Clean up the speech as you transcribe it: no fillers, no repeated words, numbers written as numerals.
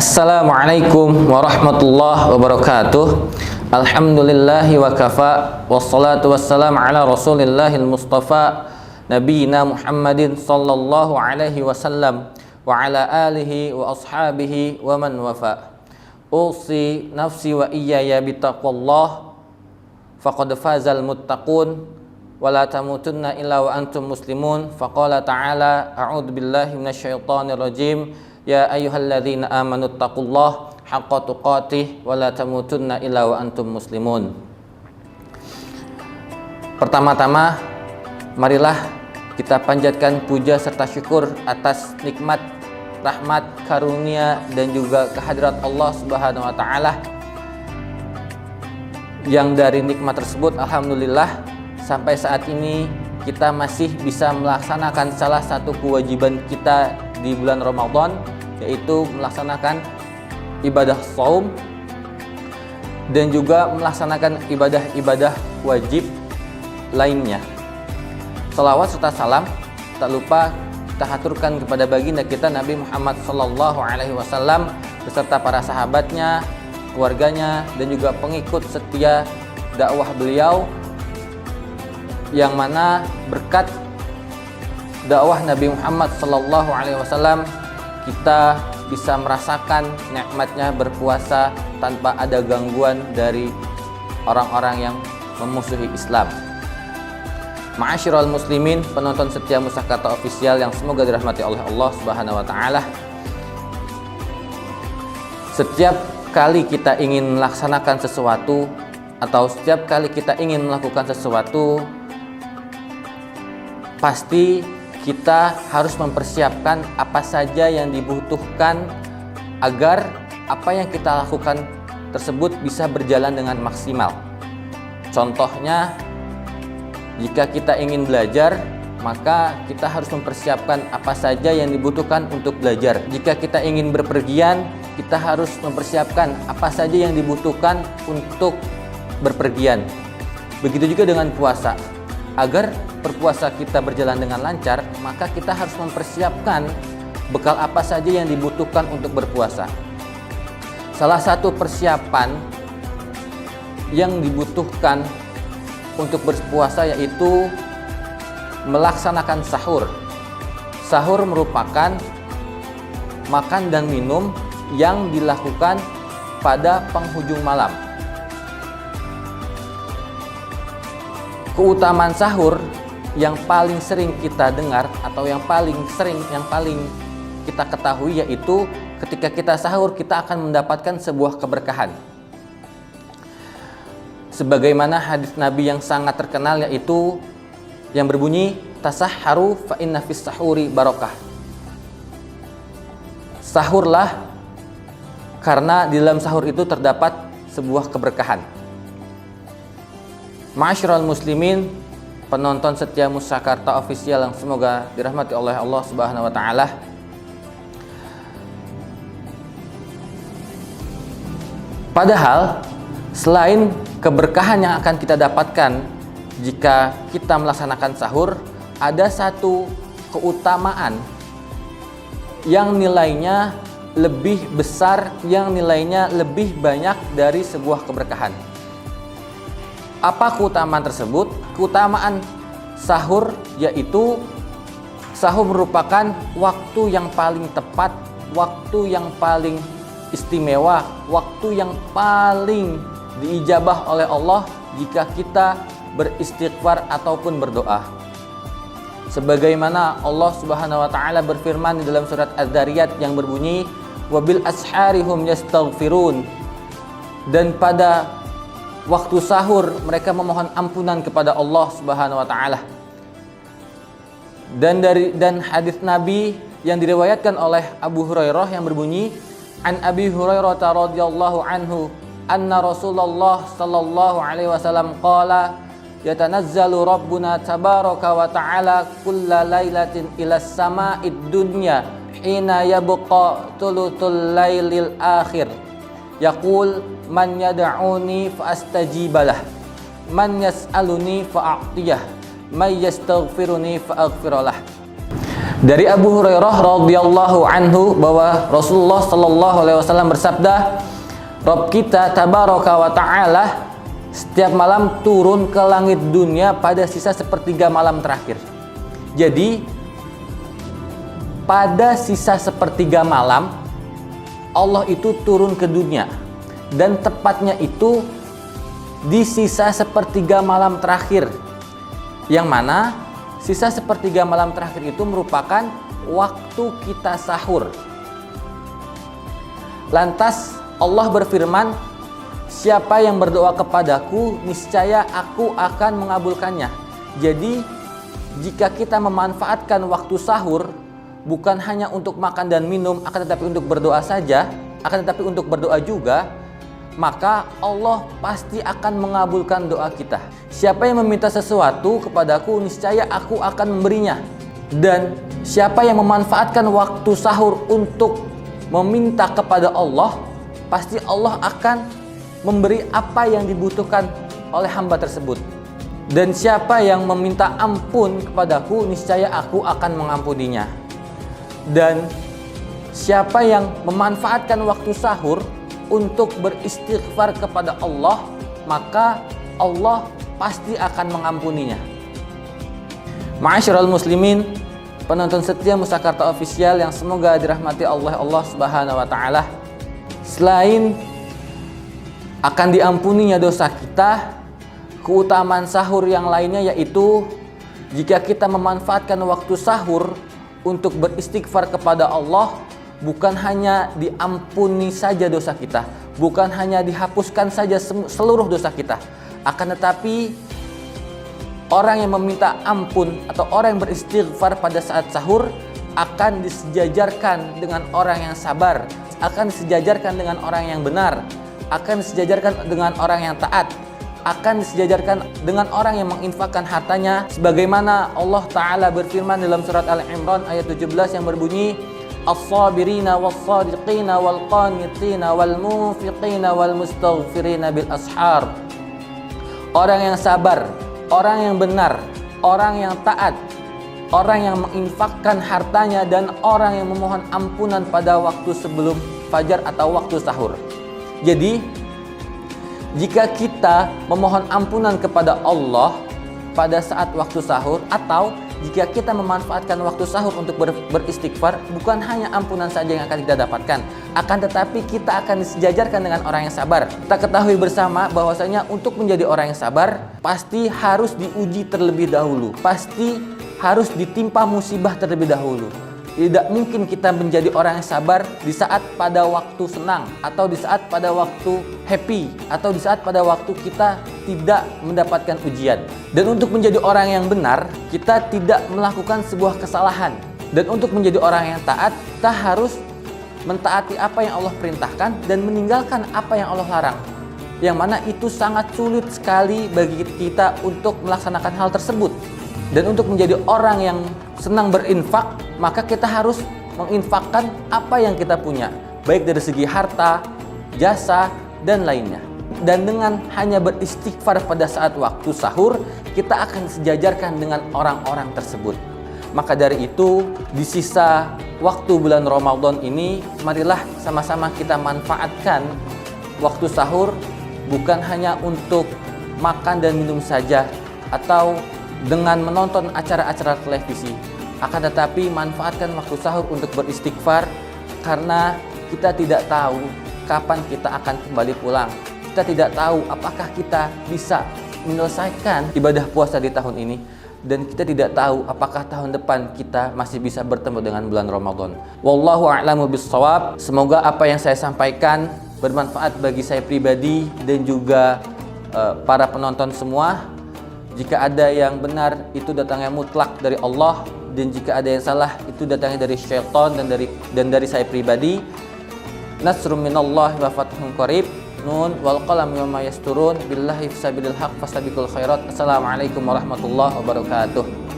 Assalamualaikum warahmatullahi wabarakatuh. Alhamdulillahi wa kafa. Wassalatu wassalamu ala rasulillahil mustafa Nabiyina Muhammadin sallallahu alaihi wasallam wa ala alihi wa ashabihi wa man wafa. Usi nafsi wa iyaya bitaqwallah faqad fazal muttaqun wa la tamutunna illa wa antum muslimun. Faqala ta'ala a'udzu billahi minasyaitonir rajim. Ya ayyuhalladzina amanu taqullaha haqqa tuqatih wa la tamutunna illa wa antum muslimun. Pertama-tama marilah kita panjatkan puja serta syukur atas nikmat, rahmat, karunia dan juga kehadirat Allah Subhanahu wa taala. Yang dari nikmat tersebut alhamdulillah sampai saat ini kita masih bisa melaksanakan salah satu kewajiban kita di bulan Ramadan, yaitu melaksanakan ibadah shaum dan juga melaksanakan ibadah-ibadah wajib lainnya. Salawat serta salam tak lupa kita haturkan kepada baginda kita Nabi Muhammad SAW beserta para sahabatnya, keluarganya dan juga pengikut setia dakwah beliau, yang mana berkat dakwah Nabi Muhammad SAW kita bisa merasakan nikmatnya berpuasa tanpa ada gangguan dari orang-orang yang memusuhi Islam. Ma'asyiral muslimin, penonton setia Musakata Official yang semoga dirahmati oleh Allah Subhanahu wa taala. Setiap kali kita ingin melaksanakan sesuatu atau setiap kali kita ingin melakukan sesuatu, pasti kita harus mempersiapkan apa saja yang dibutuhkan agar apa yang kita lakukan tersebut bisa berjalan dengan maksimal. Contohnya, jika kita ingin belajar, maka kita harus mempersiapkan apa saja yang dibutuhkan untuk belajar. Jika kita ingin berpergian, kita harus mempersiapkan apa saja yang dibutuhkan untuk berpergian. Begitu juga dengan puasa. Agar berpuasa kita berjalan dengan lancar, maka kita harus mempersiapkan bekal apa saja yang dibutuhkan untuk berpuasa. Salah satu persiapan yang dibutuhkan untuk berpuasa yaitu melaksanakan sahur. Sahur merupakan makan dan minum yang dilakukan pada penghujung malam. Keutamaan sahur yang paling sering kita dengar atau yang paling kita ketahui yaitu ketika kita sahur kita akan mendapatkan sebuah keberkahan. Sebagaimana hadis Nabi yang sangat terkenal yaitu yang berbunyi tasahharu fa inna fis sahuri barakah. Sahurlah karena di dalam sahur itu terdapat sebuah keberkahan. Ma'asyiral muslimin, penonton setia Musyakarta Official yang semoga dirahmati oleh Allah Subhanahu wa taala. Padahal selain keberkahan yang akan kita dapatkan jika kita melaksanakan sahur, ada satu keutamaan yang nilainya lebih besar, yang nilainya lebih banyak dari sebuah keberkahan. Apa keutamaan tersebut? Keutamaan sahur yaitu sahur merupakan waktu yang paling tepat, waktu yang paling istimewa, waktu yang paling diijabah oleh Allah jika kita beristighfar ataupun berdoa. Sebagaimana Allah Subhanahu wa taala berfirman di dalam surat Az-Zariyat yang berbunyi wabil asharihum yastaghfirun, dan pada waktu sahur mereka memohon ampunan kepada Allah Subhanahu wa taala. Dan hadis Nabi yang diriwayatkan oleh Abu Hurairah yang berbunyi an Abi Hurairah radhiyallahu anhu anna Rasulullah sallallahu alaihi wasallam qala yatanazzalu rabbuna tabaraka wa ta'ala kulla lailatin ila sama'id dunya hina yabqa thuluthul lailil akhir yaqul man yad'uni fa astajibalah, man yas'aluni fa a'tiyah, may yastaghfiruni fa aghfiralah. Dari Abu Hurairah radhiyallahu anhu bahwa Rasulullah sallallahu alaihi wasallam bersabda, Rabb kita tabaraka wa ta'ala setiap malam turun ke langit dunia pada sisa sepertiga malam terakhir. Jadi pada sisa sepertiga malam Allah itu turun ke dunia, dan tepatnya itu di sisa sepertiga malam terakhir, yang mana sisa sepertiga malam terakhir itu merupakan waktu kita sahur. Lantas Allah berfirman, siapa yang berdoa kepadaku, niscaya aku akan mengabulkannya. Jadi jika kita memanfaatkan waktu sahur bukan hanya untuk makan dan minum, akan tetapi untuk berdoa saja, akan tetapi untuk berdoa juga, maka Allah pasti akan mengabulkan doa kita. Siapa yang meminta sesuatu kepadaku, niscaya aku akan memberinya. Dan siapa yang memanfaatkan waktu sahur untuk meminta kepada Allah, pasti Allah akan memberi apa yang dibutuhkan oleh hamba tersebut. Dan siapa yang meminta ampun kepadaku, niscaya aku akan mengampuninya. Dan siapa yang memanfaatkan waktu sahur untuk beristighfar kepada Allah, maka Allah pasti akan mengampuninya. Ma'asyiral muslimin, penonton setia Musakarta Official yang semoga dirahmati Allah Subhanahu wa taala. Selain akan diampuninya dosa kita, keutamaan sahur yang lainnya yaitu jika kita memanfaatkan waktu sahur untuk beristighfar kepada Allah, bukan hanya diampuni saja dosa kita, bukan hanya dihapuskan saja seluruh dosa kita, akan tetapi orang yang meminta ampun atau orang yang beristighfar pada saat sahur akan disejajarkan dengan orang yang sabar, akan disejajarkan dengan orang yang benar, akan disejajarkan dengan orang yang taat, akan disejajarkan dengan orang yang menginfakkan hartanya, sebagaimana Allah Ta'ala berfirman dalam surat Al-Imran ayat 17 yang berbunyi, as-sabirina was-sadiqina wal-qanitina wal-munfiqina wal-mustaghfirina bil ashar. Orang yang sabar, orang yang benar, orang yang taat, orang yang menginfakkan hartanya, dan orang yang memohon ampunan pada waktu sebelum fajar atau waktu sahur. Jadi jika kita memohon ampunan kepada Allah pada saat waktu sahur, atau jika kita memanfaatkan waktu sahur untuk beristighfar, bukan hanya ampunan saja yang akan kita dapatkan, akan tetapi kita akan disejajarkan dengan orang yang sabar. Kita ketahui bersama bahwasanya untuk menjadi orang yang sabar pasti harus diuji terlebih dahulu, pasti harus ditimpa musibah terlebih dahulu. Tidak mungkin kita menjadi orang yang sabar di saat pada waktu senang, atau di saat pada waktu happy, atau di saat pada waktu kita tidak mendapatkan ujian. Dan untuk menjadi orang yang benar, kita tidak melakukan sebuah kesalahan. Dan untuk menjadi orang yang taat, kita harus mentaati apa yang Allah perintahkan dan meninggalkan apa yang Allah larang. Yang mana itu sangat sulit sekali bagi kita untuk melaksanakan hal tersebut. Dan untuk menjadi orang yang senang berinfak, maka kita harus menginfakkan apa yang kita punya, baik dari segi harta, jasa, dan lainnya. Dan dengan hanya beristighfar pada saat waktu sahur, kita akan sejajarkan dengan orang-orang tersebut. Maka dari itu, di sisa waktu bulan Ramadan ini, marilah sama-sama kita manfaatkan waktu sahur bukan hanya untuk makan dan minum saja, atau dengan menonton acara-acara televisi, akan tetapi manfaatkan waktu sahur untuk beristighfar, karena kita tidak tahu kapan kita akan kembali pulang. Kita tidak tahu apakah kita bisa menyelesaikan ibadah puasa di tahun ini, dan kita tidak tahu apakah tahun depan kita masih bisa bertemu dengan bulan Ramadan. Wallahu a'lamu bissawab. Semoga apa yang saya sampaikan bermanfaat bagi saya pribadi dan juga para penonton semua. Jika ada yang benar, itu datangnya mutlak dari Allah, dan jika ada yang salah, itu datangnya dari syaitan dan dari saya pribadi. Nasrun minallahi wa fathun qarib. Nun wal qalam wa ma yasturun. Billahi fisabilil haq fastabiqul khairat. Assalamualaikum warahmatullahi wabarakatuh.